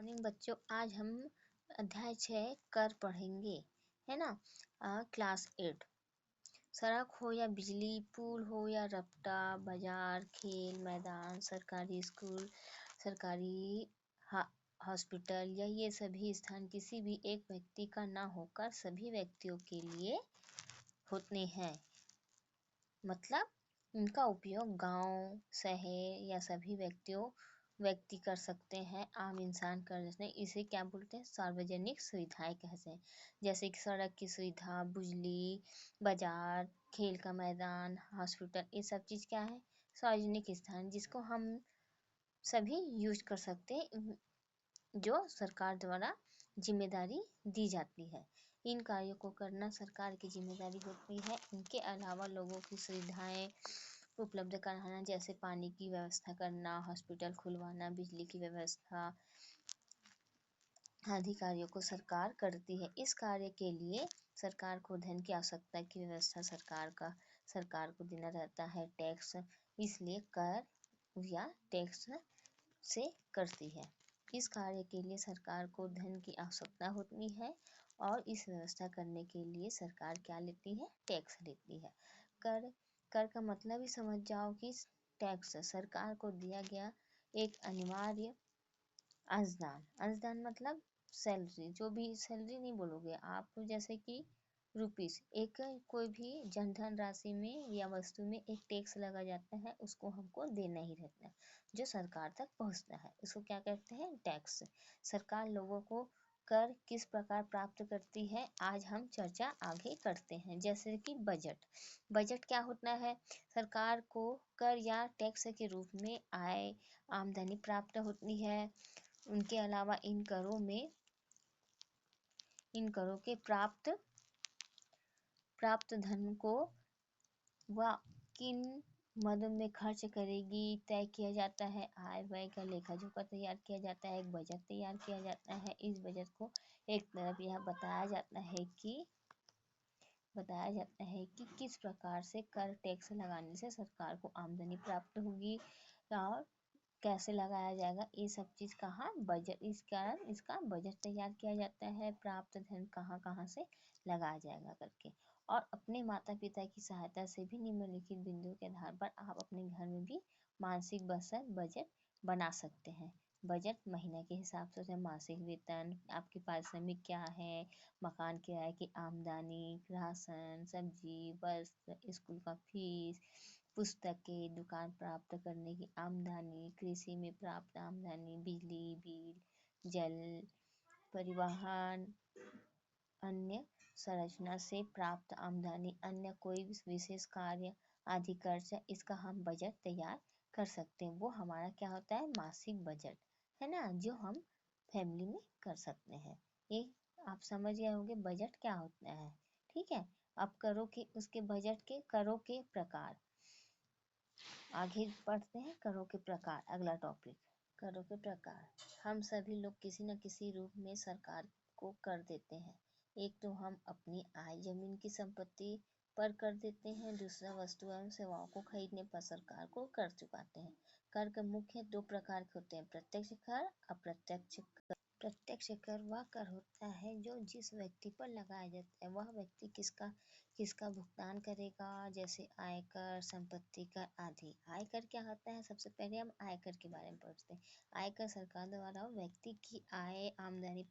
Morning बच्चों। आज हम अध्याय 6 कर पढ़ेंगे, है ना। क्लास 8। सड़क हो या बिजली, पुल हो या रपटा, बाजार, खेल मैदान, सरकारी स्कूल, सरकारी हॉस्पिटल या ये सभी स्थान किसी भी एक व्यक्ति का ना होकर सभी व्यक्तियों के लिए होते हैं। मतलब इनका उपयोग गांव, शहर या सभी व्यक्ति कर सकते हैं, आम इंसान कर सकते हैं। इसे क्या बोलते हैं? सार्वजनिक सुविधाएं कहते हैं। जैसे कि सड़क की सुविधा, बिजली, बाजार, खेल का मैदान, हॉस्पिटल, ये सब चीज क्या है? सार्वजनिक स्थान, जिसको हम सभी यूज कर सकते हैं, जो सरकार द्वारा जिम्मेदारी दी जाती है। इन कार्यों को करना सरकार की जिम्मेदारी होती है। इनके अलावा लोगों की सुविधाएं उपलब्ध कराना, जैसे पानी की व्यवस्था करना, हॉस्पिटल खुलवाना, बिजली की व्यवस्था आदि कार्यों को सरकार करती है। इस कार्य के लिए सरकार को धन की आवश्यकता की व्यवस्था सरकार को देना रहता है टैक्स, इसलिए कर या टैक्स से करती है। इस कार्य के लिए सरकार को धन की आवश्यकता होती है और इस व्यवस्था करने के लिए सरकार क्या लेती है? टैक्स लेती है। कर का मतलब ही समझ जाओ कि टैक्स सरकार को दिया गया एक अनिवार्य अंशदान मतलब सैलरी, जो भी सैलरी नहीं बोलोगे आप, जैसे कि रुपीस, एक कोई भी जनधन राशि में या वस्तु में एक टैक्स लगा जाता है, उसको हमको देना ही रहता है, जो सरकार तक पहुंचता है, उसको क्या कहते हैं? टैक्स। सरकार लोगों को कर किस प्रकार प्राप्त करती है, आज हम चर्चा आगे करते हैं। जैसे कि बजट क्या होता है? सरकार को कर या टैक्स के रूप में आमदनी प्राप्त होती है। उनके अलावा इन करों के प्राप्त धन को वह किन मदों में खर्च करेगी तय किया जाता है। आय व्यय का लेखा जोखा तैयार किया जाता है, एक बजट तैयार किया जाता है। इस बजट को एक तरफ यह बताया जाता है कि किस प्रकार से कर टैक्स लगाने से सरकार को आमदनी प्राप्त होगी और कैसे लगाया जाएगा। ये सब चीज कहाँ? बजट। इस कारण इसका बजट तैयार किया जाता है, प्राप्त धन कहाँ कहाँ से लगाया जाएगा करके। और अपने माता पिता की सहायता से भी निम्नलिखित बिंदुओं के आधार पर आप अपने घर में भी मासिक बजट बना सकते हैं। बजट महीने के हिसाब से मासिक वेतन, आपके पारिश्रमिक क्या है, मकान किराए की आमदनी, राशन, सब्जी, वस्त्र, स्कूल का फीस, पुस्तकें, दुकान प्राप्त करने की आमदनी, कृषि में प्राप्त आमदनी, बिजली बिल, जल परिवहन, अन्य संरचना से प्राप्त आमदनी, अन्य कोई विशेष कार्य आदि खर्च, इसका हम बजट तैयार कर सकते हैं। वो हमारा क्या होता है? मासिक बजट, है ना, जो हम फैमिली में कर सकते हैं। ये आप समझ गए होंगे बजट क्या होता है। ठीक है, अब करों के प्रकार आगे बढ़ते हैं। करों के प्रकार, अगला टॉपिक। करों के प्रकार। हम सभी लोग किसी न किसी रूप में सरकार को कर देते हैं। एक तो हम अपनी आय, जमीन की संपत्ति पर कर देते हैं, दूसरा वस्तु एवं सेवाओं को खरीदने पर सरकार को कर चुकाते हैं। कर के मुख्य दो प्रकार के होते हैं, प्रत्यक्ष कर, अप्रत्यक्ष कर। प्रत्यक्ष कर वह कर होता है जो जिस व्यक्ति पर लगाया जाता है। वह व्यक्ति किसका भुगतान करेगा, जैसे आयकर, संपत्ति कर आदि। आयकर क्या होता है? सबसे पहले हम आयकर के बारे में पढ़ते हैं। आयकर सरकार द्वारा व्यक्ति की आय आमदनी